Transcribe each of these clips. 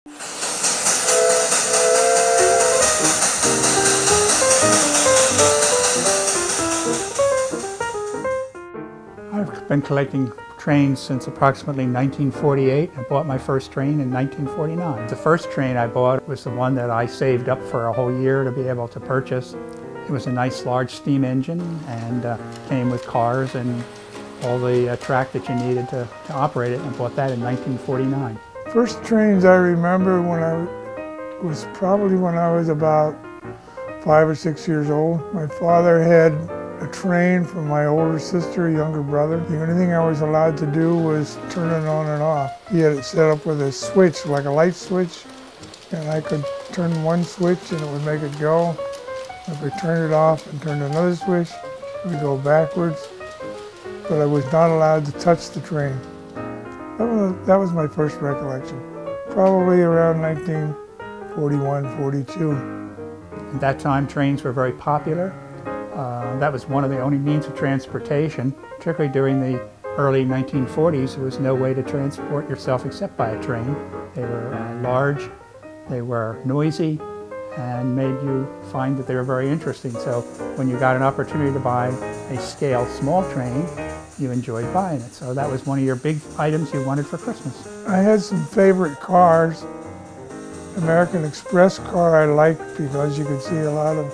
I've been collecting trains since approximately 1948. I bought my first train in 1949. The first train I bought was the one that I saved up for a whole year to be able to purchase. It was a nice large steam engine and came with cars and all the track that you needed to operate it, and I bought that in 1949. First trains I remember was probably when I was about 5 or 6 years old. My father had a train from my older sister, younger brother. The only thing I was allowed to do was turn it on and off. He had it set up with a switch, like a light switch, and I could turn one switch and it would make it go. If I turned it off and turned another switch, it would go backwards. But I was not allowed to touch the train. That was my first recollection, probably around 1941, 42. At that time, trains were very popular. That was one of the only means of transportation. Particularly during the early 1940s, there was no way to transport yourself except by a train. They were large, they were noisy, and made you find that they were very interesting. So when you got an opportunity to buy a scale small train, you enjoyed buying it. So that was one of your big items you wanted for Christmas. I had some favorite cars. American Express car I liked because you could see a lot of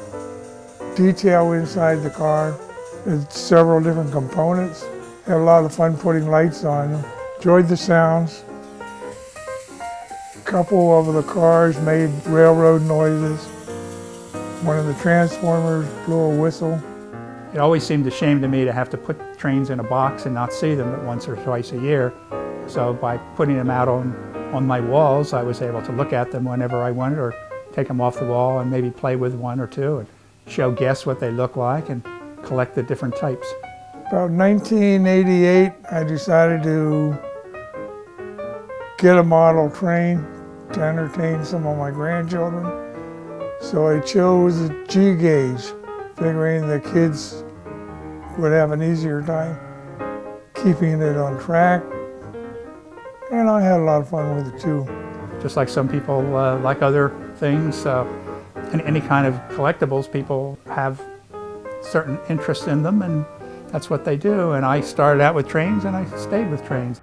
detail inside the car. There's several different components. Had a lot of fun putting lights on them. Enjoyed the sounds. A couple of the cars made railroad noises. One of the transformers blew a whistle. It always seemed a shame to me to have to put trains in a box and not see them once or twice a year. So by putting them out on my walls, I was able to look at them whenever I wanted, or take them off the wall and maybe play with one or two and show guests what they look like and collect the different types. About 1988, I decided to get a model train to entertain some of my grandchildren. So I chose a G gauge, figuring the kids would have an easier time keeping it on track. And I had a lot of fun with it too. Just like some people like other things, in any kind of collectibles, people have certain interest in them, and that's what they do. And I started out with trains and I stayed with trains.